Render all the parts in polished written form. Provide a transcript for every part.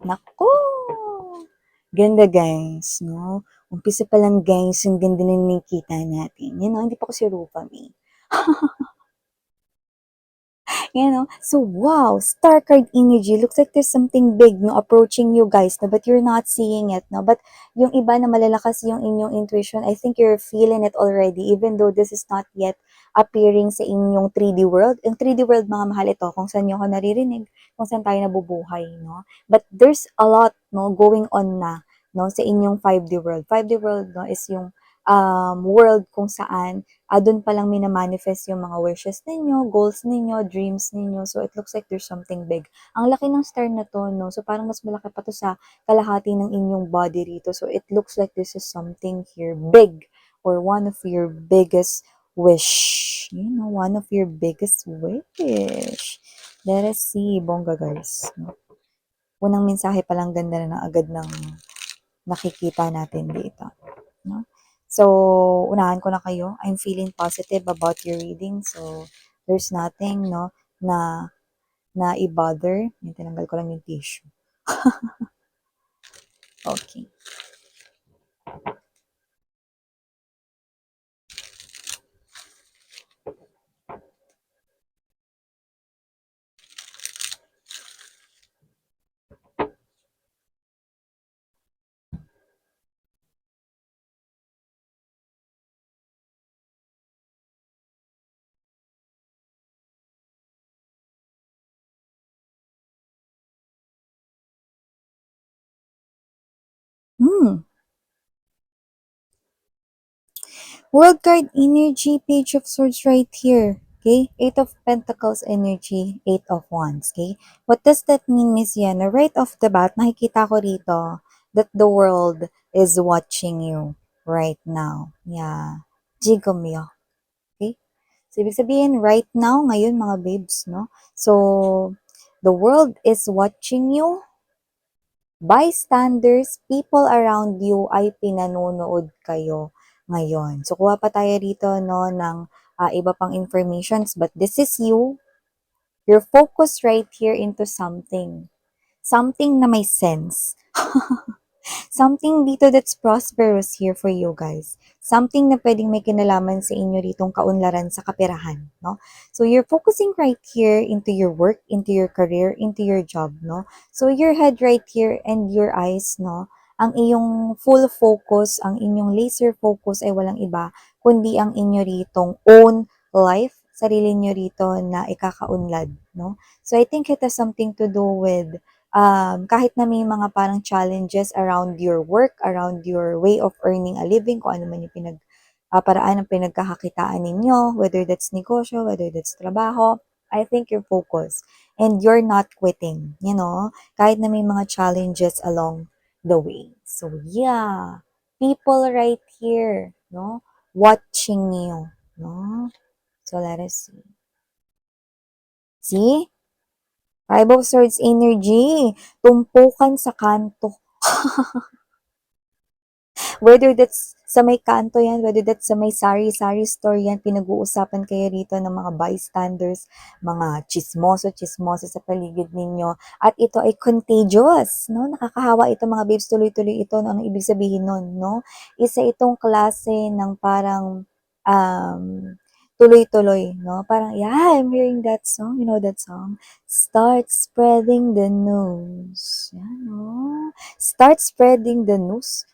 Naku! Ganda guys, no? Umpisa pa lang guys, ang ganda na nakikita natin. Yan know, hindi pa ko si Rupa May. So wow, star card energy. Looks like there's something big, no, approaching you guys, no, but you're not seeing it, no. But yung iba na malalakas yung inyong intuition, I think you're feeling it already, even though this is not yet appearing sa inyong 3D world. Yung 3D world, mga mahal ito, kung saan nyo ako naririnig, kung saan tayo nabubuhay, no. But there's a lot, no, going on na, no, sa inyong 5D world. 5D world, no, is yung world kung saan doon pa lang mina-manifest yung mga wishes ninyo, goals ninyo, dreams ninyo. So, it looks like there's something big. Ang laki ng star na to, no? So, parang mas malaki pa to sa kalahati ng inyong body rito. So, it looks like this is something here big or one of your biggest wish. One of your biggest wish. Let us see, bongga guys. No? Unang mensahe pa lang ganda na agad ng nakikita natin dito. No? So, unahan ko na kayo. I'm feeling positive about your reading. So, there's nothing, no, na i-bother. Yung tinanggal ko lang yung tissue. Okay. Hmm. World card energy, Page of Swords right here. Okay? Eight of Pentacles energy, Eight of Wands. Okay? What does that mean, Miss Yana? Right off the bat, nakikita ko rito that the world is watching you right now. Yeah. Jigomyo. Okay? So, ibig sabihin, right now, ngayon, mga babes, no? So, the world is watching you. Bystanders, people around you ay pinanonood kayo ngayon. So, kuha pa tayo rito, no, ng iba pang informations. But this is you. You're focused right here into something. Something na may sense. Something dito that's prosperous here for you guys. Something na pwedeng may kinalaman sa inyo ditong kaunlaran sa kaperahan, no? So you're focusing right here into your work, into your career, into your job, no? So your head right here and your eyes, no? Ang iyong full focus, ang inyong laser focus ay walang iba kundi ang inyo ritong own life, sarili nyo rito na ikakaunlad, no? So I think it has something to do with kahit na may mga parang challenges around your work, around your way of earning a living, kung ano man yung paraan ng pinagkakakitaan ninyo, whether that's negosyo, whether that's trabaho, I think you're focused. And you're not quitting, kahit na may mga challenges along the way. So, yeah, people right here, no, watching you, no? So, let us see. See? Five of Swords energy. Tumpukan sa kanto. Whether that's sa may kanto yan, whether that's sa may sari-sari store yan, pinag-uusapan kayo rito ng mga bystanders, mga chismoso sa paligid ninyo. At ito ay contagious, no? Nakakahawa ito mga babes, tuloy-tuloy ito. Ano ibig sabihin nun, no? Isa itong klase ng parang um, tuloy-tuloy, no? Parang, yeah, I'm hearing that song. You know that song? Start spreading the news. Yan, no? Start spreading the news.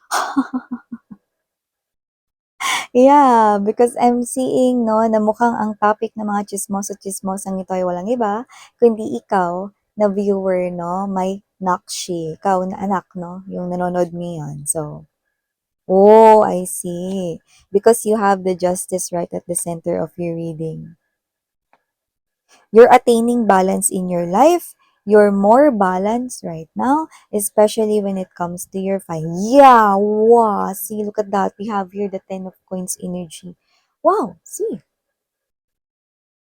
Yeah, because I'm seeing, no, na mukhang ang topic ng mga chismosa-chismosang ito ay walang iba, kundi ikaw na viewer, no, may nakshi, ikaw na anak, no, yung nanonood ngayon. So, oh, I see. Because you have the justice right at the center of your reading. You're attaining balance in your life. You're more balanced right now, especially when it comes to your fight. Yeah, wow. See, look at that. We have here the Ten of Coins energy. Wow, see.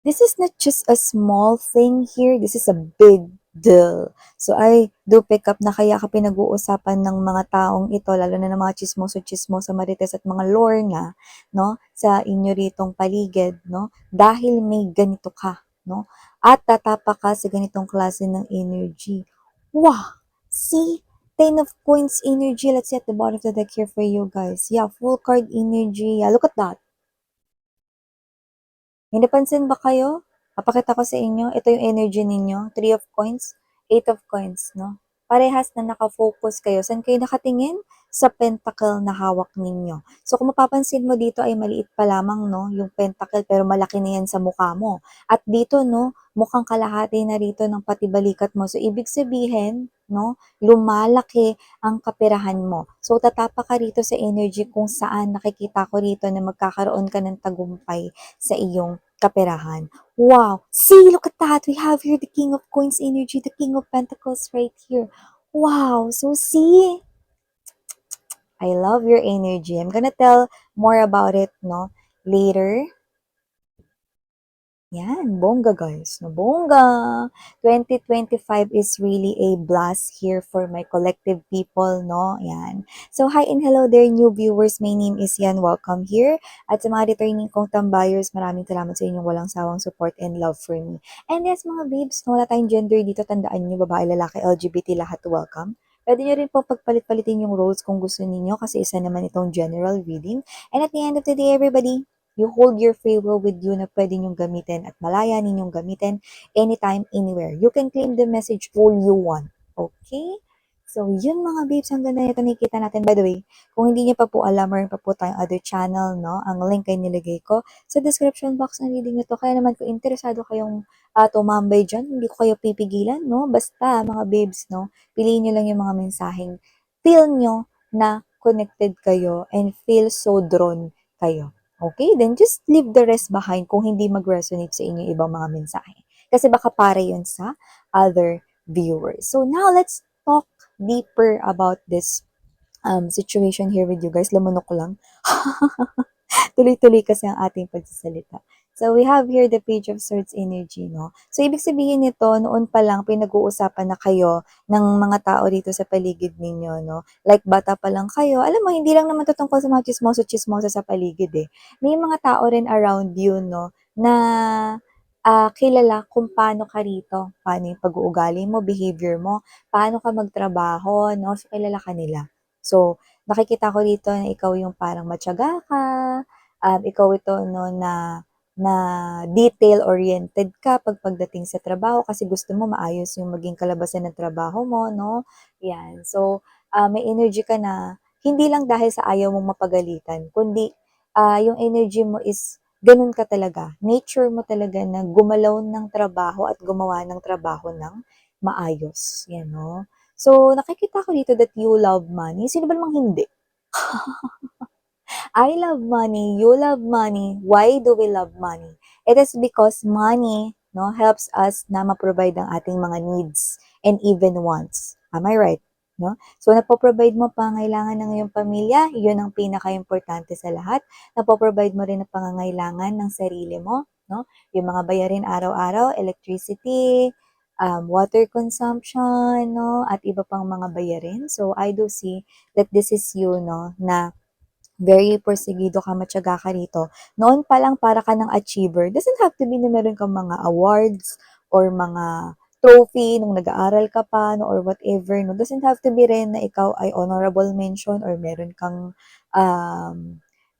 This is not just a small thing here. This is a big deal. So, I do pick up na kaya ka pinag-uusapan ng mga taong ito, lalo na ng mga chismoso, marites at mga lore nga, no, sa inyo ritong paligid, no, dahil may ganito ka, no, at tatapa ka sa ganitong klase ng energy. Wow! See? Ten of Coins energy. Let's see at the bottom of the deck here for you guys. Yeah, full card energy. Yeah, look at that. May napansin ba kayo? Papakita ko sa inyo. Ito yung energy ninyo. Three of Coins, Eight of Coins, no? Parehas na nakafocus kayo. Saan kayo nakatingin? Sa pentacle na hawak ninyo. So, kung mapapansin mo dito ay maliit pa lamang, no? Yung pentacle, pero malaki na yan sa mukha mo. At dito, no? Mukhang kalahati na rito ng pati balikat mo. So, ibig sabihin, no? Lumalaki ang kapirahan mo. So, tatapa ka rito sa energy kung saan nakikita ko rito na magkakaroon ka ng tagumpay sa iyong kaperahan. Wow! See, look at that! We have here the King of Coins energy, the King of Pentacles right here. Wow! So see, I love your energy. I'm gonna tell more about it, no, later. Yan, bongga guys, no, bongga. 2025 is really a blast here for my collective people, no? Yan. So, hi and hello there, new viewers. My name is Yan. Welcome here. At sa mga returning kong tambayers, maraming salamat sa inyong walang sawang support and love for me. And yes, mga babes, no, wala tayong gender dito. Tandaan nyo, babae, lalaki, LGBT, lahat welcome. Pwede nyo rin po pagpalit-palitin yung roles kung gusto ninyo kasi isa naman itong general reading. And at the end of the day, everybody, you hold your free will with you na pwede nyong gamitin at malaya ninyong gamitin anytime, anywhere. You can claim the message all you want. Okay? So, yun mga babes, ang ganda nito nakikita natin. By the way, kung hindi niyo pa po alam, meron pa po tayong other channel, no? Ang link ay nilagay ko sa description box ng reading nito. Kaya naman kung interesado kayong tumambay dyan, hindi ko kayo pipigilan, no? Basta, mga babes, no? Piliin nyo lang yung mga mensaheng feel nyo na connected kayo and feel so drawn kayo. Okay, then just leave the rest behind kung hindi mag-resonate sa inyo ibang mga mensahe. Kasi baka pare yun sa other viewers. So now let's talk deeper about this situation here with you guys. Lamunok ko lang. Tuloy-tuloy kasi ang ating pagsasalita. So, we have here the Page of Swords energy, no? So, ibig sabihin nito, noon pa lang, pinag-uusapan na kayo ng mga tao dito sa paligid ninyo, no? Like, bata pa lang kayo. Alam mo, hindi lang naman to tungkol sa mga chismoso-chismoso sa paligid, eh. May mga tao rin around you, no? Na kilala kung paano ka rito, paano yung pag-uugali mo, behavior mo, paano ka magtrabaho, no? So, kilala ka nila. So, nakikita ko dito na ikaw yung parang matyaga ka, ikaw ito no na detail-oriented ka pagdating sa trabaho kasi gusto mo maayos yung maging kalabasan ng trabaho mo, no? Yan. So, may energy ka na hindi lang dahil sa ayaw mong mapagalitan, kundi yung energy mo is ganun ka talaga. Nature mo talaga na gumalaw ng trabaho at gumawa ng trabaho ng maayos. Yan, no? So, nakikita ko dito that you love money. Sino ba namang hindi? I love money, you love money. Why do we love money? It is because money, no, helps us na ma-provide ang ating mga needs and even wants. Am I right? No? So, napo-provide mo pangangailangan ng iyong pamilya, yun ang pinaka-importante sa lahat. Napo-provide mo rin ang pangangailangan ng sarili mo, no? Yung mga bayarin araw-araw, electricity, water consumption, no? At iba pang mga bayarin. So, I do see that this is you, no, na very porsigido ka, matyaga ka rito. Noon pa lang para ka ng achiever. Doesn't have to be na meron kang mga awards or mga trophy nung nag-aaral ka pa no, or whatever. No? Doesn't have to be rin na ikaw ay honorable mention or meron kang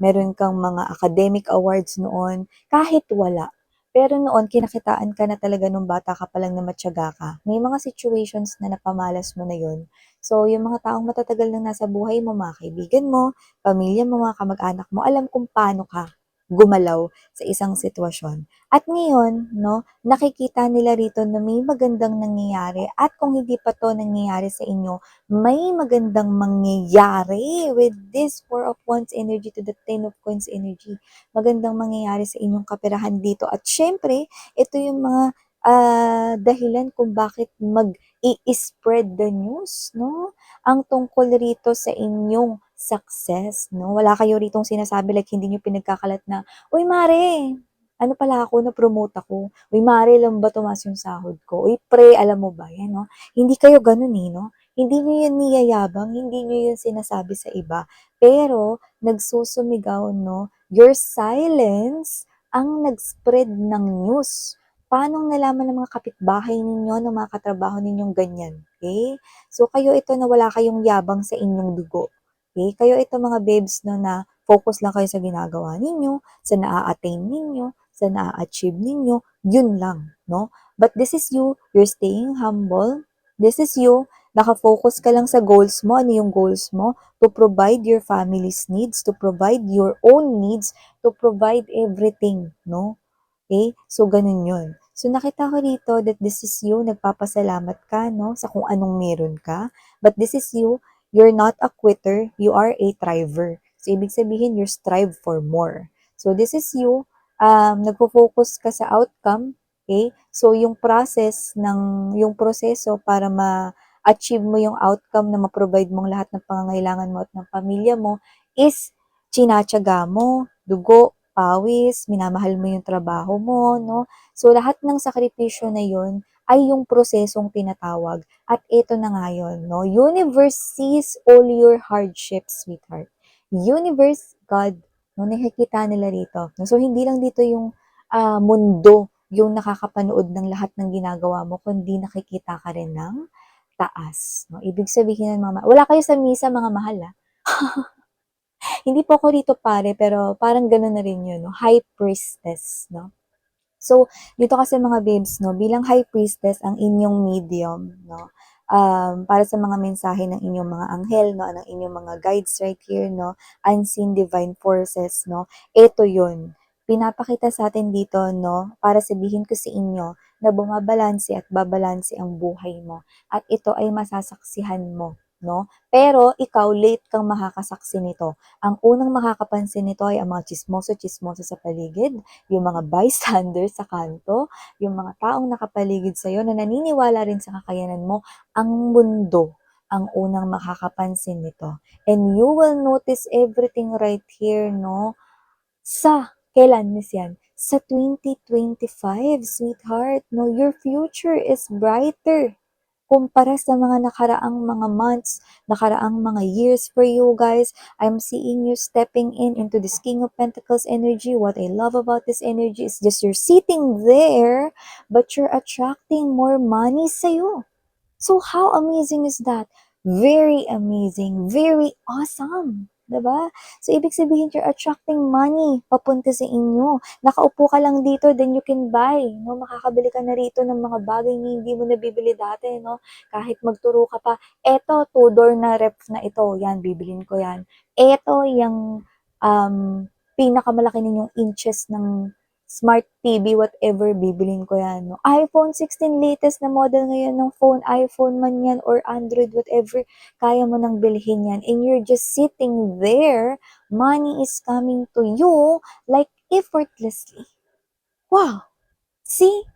mga academic awards noon. Kahit wala. Pero noon, kinakitaan ka na talaga nung bata ka pa lang na matyaga ka. May mga situations na napamalas mo na yun. So, yung mga taong matatagal nang nasa buhay mo, mga kaibigan mo, pamilya mo, mga kamag-anak mo, alam kung paano ka gumalaw sa isang sitwasyon. At ngayon, no, nakikita nila rito na may magandang nangyayari at kung hindi pa to nangyayari sa inyo, may magandang mangyayari with this Four of Wands energy to the Ten of Coins energy. Magandang mangyayari sa inyong kaperahan dito. At syempre, ito yung mga dahilan kung bakit mag-i-spread the news, no? Ang tungkol rito sa inyong success, no? Wala kayo ritong sinasabi like hindi niyo pinagkakalat na, "Uy, mare, ano pala ako, na-promote ako. Uy, mare, alam ba tumaas yung sahod ko? Uy, pre, alam mo ba yan, no?" Hindi kayo ganun eh, no? Hindi niyo yun niyayabang, hindi niyo yun sinasabi sa iba. Pero, nagsusumigaw, no? Your silence ang nag-spread ng news paanong nalaman ng mga kapitbahay ninyo, ng mga katrabaho ninyong ganyan, okay? So, kayo ito na wala kayong yabang sa inyong dugo, okay? Kayo ito mga babes 'no, na focus lang kayo sa ginagawa ninyo, sa naa-attain ninyo, sa naa-achieve ninyo, yun lang 'no? But this is you, you're staying humble, this is you, naka-focus ka lang sa goals mo. Ano yung goals mo? To provide your family's needs, to provide your own needs, to provide everything, no? Okay? So, ganun yun. So, nakita ko dito that this is you, nagpapasalamat ka, no, sa kung anong meron ka. But this is you, you're not a quitter, you are a thriver. So, ibig sabihin, you strive for more. So, this is you, nagpo-focus ka sa outcome, okay? So, yung proseso para ma-achieve mo yung outcome na ma-provide mong lahat ng pangangailangan mo at ng pamilya mo is tsinatyaga mo, dugo, pawis, minamahal mo yung trabaho mo, no? So, lahat ng sakripisyo na yun ay yung prosesong tinatawag. At ito na nga yun, no? Universe sees all your hardships, sweetheart. Universe, God, no? Nakikita nila rito. No? So, hindi lang dito yung mundo yung nakakapanood ng lahat ng ginagawa mo, kundi nakikita ka rin ng taas. No? Ibig sabihin ng wala kayo sa misa, mga mahal, ah. Hindi po ako dito pare, pero parang gano'n na rin yun, no? High priestess, no? So, dito kasi mga babes, no, bilang high priestess ang inyong medium, no, para sa mga mensahe ng inyong mga anghel, no, ng inyong mga guides right here, no, unseen divine forces, no, ito yun. Pinapakita sa atin dito, no, para sabihin ko sa inyo na bumabalanse at babalanse ang buhay mo. At ito ay masasaksihan mo, no? Pero ikaw, late kang makakasaksi nito. Ang unang makakapansin nito ay ang mga chismoso-chismoso sa paligid, yung mga bystanders sa kanto, yung mga taong nakapaligid sa'yo na naniniwala rin sa kakayanan mo, ang mundo ang unang makakapansin nito. And you will notice everything right here, no? Kailan, Miss Yan? Sa 2025, sweetheart, no? Your future is brighter kumpara sa mga nakaraang mga months, nakaraang mga years for you guys. I'm seeing you stepping into this King of Pentacles energy. What I love about this energy is just you're sitting there, but you're attracting more money sa'yo. So how amazing is that? Very amazing, very awesome. 'Di ba? So, ibig sabihin you're attracting money papunta sa inyo. Nakaupo ka lang dito, then you can buy, no? Makakabili ka na rito ng mga bagay na hindi mo nabibili dati, no? Kahit magturo ka pa, eto, two-door na ref na ito, yan, bibilin ko yan. Eto, yung pinakamalaki ninyong inches ng Smart TV, whatever, bibilin ko yan, no? iPhone 16 latest na model ngayon ng phone, iPhone man yan or Android, whatever, kaya mo nang bilhin yan. And you're just sitting there, money is coming to you like effortlessly. Wow! See?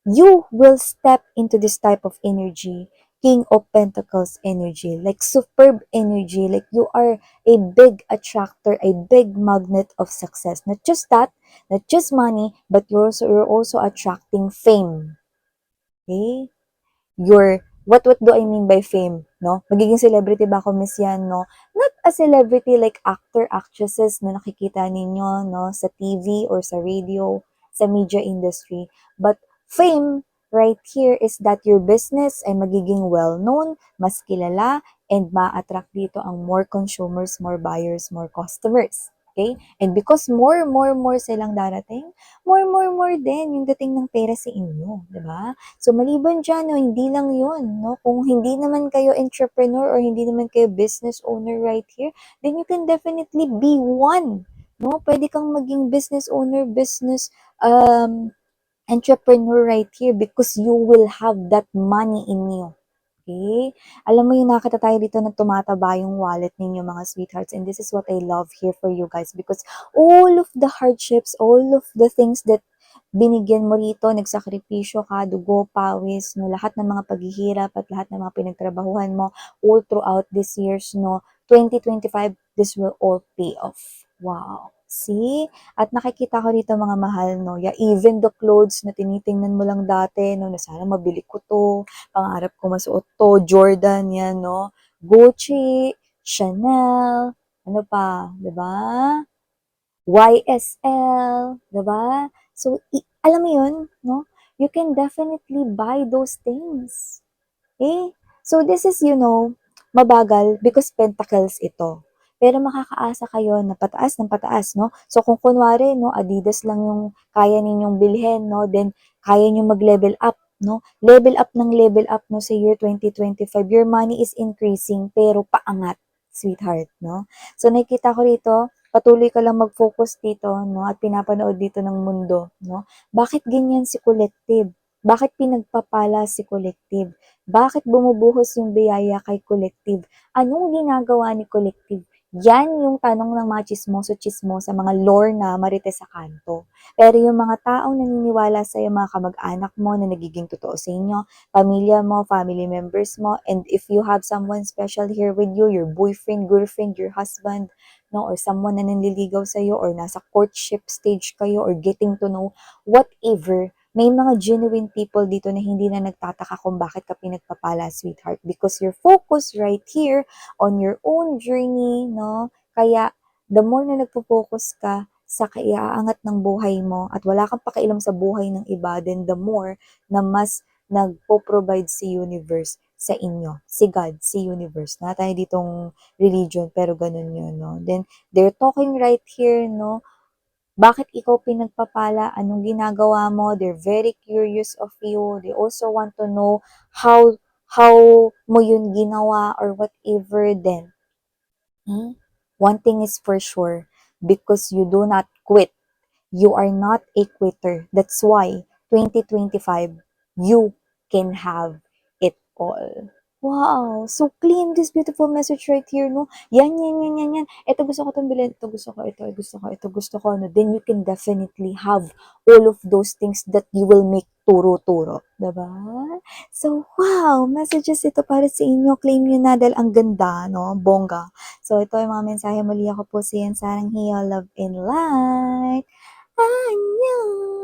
You will step into this type of energy, King of Pentacles energy, like superb energy, like you are a big attractor, a big magnet of success. Not just that, not just money, but you're also attracting fame. Okay? What do I mean by fame, no? Magiging celebrity ba ako, Miss Yan, no? Not a celebrity like actor, actresses na nakikita ninyo, no, sa TV or sa radio, sa media industry. But fame right here is that your business ay magiging well-known, mas kilala, and ma-attract dito ang more consumers, more buyers, more customers. Okay? And because more silang darating, more din yung dating ng pera sa inyo, di ba? So, maliban dyan, no, hindi lang yun, no? Kung hindi naman kayo entrepreneur or hindi naman kayo business owner right here, then you can definitely be one, no? Pwede kang maging business owner, business entrepreneur right here because you will have that money in you. Okay? Alam mo yung nakita tayo dito na tumataba yung wallet ninyo mga sweethearts, and this is what I love here for you guys because all of the hardships, all of the things that binigyan mo rito, nagsakripisyo ka, dugo, pawis, no, lahat ng mga paghihirap at lahat ng mga pinagtrabahuhan mo all throughout these years, no, 2025, this will all pay off. Wow. See? At nakikita ko dito mga mahal, no, yeah, even the clothes na tinitingnan mo lang dati, no, na sana mabili ko to, pangarap ko masuot to, Jordan yan, no, Gucci, Chanel, ano pa, 'di ba? YSL, 'di ba? So, alam mo 'yun, no? you can definitely buy those things. Eh, so this is, mabagal because pentacles ito. Pero makakaasa kayo na pataas ng pataas, no? So kung kunwari, no, Adidas lang yung kaya ninyong bilhin, no, then kaya niyo mag-level up, no? Level up ng level up, no, sa year 2025. Your money is increasing, pero paangat, sweetheart, no? So nakikita ko rito, patuloy ka lang mag-focus dito, no, at pinapanood dito ng mundo, no? Bakit ganyan si Collective? Bakit pinagpapala si Collective? Bakit bumubuhos yung biyaya kay Collective? Anong ginagawa ni Collective? Yan yung tanong ng mga chismoso-chismosa, mga lore na marites sa kanto. Pero yung mga taong naniniwala sa iyo, mga kamag-anak mo na nagiging totoo sa inyo, pamilya mo, family members mo, and if you have someone special here with you, your boyfriend, girlfriend, your husband, no, or someone na nanliligaw sa iyo, or nasa courtship stage kayo, or getting to know, whatever, may mga genuine people dito na hindi na nagtataka kung bakit ka pinagpapala, sweetheart, because you're focused right here on your own journey, no? Kaya, the more na nagpo-focus ka sa kaiaangat ng buhay mo at wala kang pakialam sa buhay ng iba, then the more na mas nagpo-provide si universe sa inyo, si God, si universe. Na tayo ditong religion, pero ganun yun, no? Then, they're talking right here, no? Bakit ikaw pinagpapala? Anong ginagawa mo? They're very curious of you. They also want to know how mo yun ginawa or whatever then. One thing is for sure, because you do not quit. You are not a quitter. That's why 2025, you can have it all. Wow, so clean this beautiful message right here, no? Yan, yan, yan, yan, yan. Ito gusto ko itong bilhin. Ito gusto ko, ito gusto ko, ito gusto ko. No? Then you can definitely have all of those things that you will make turo-turo. Diba? So, wow, messages ito para sa inyo. Claim nyo na dahil ang ganda, no? Bongga. So, ito yung mga mensahe. Muli ako po si Yan Sarang Hiyo, Love and Light. 안녕.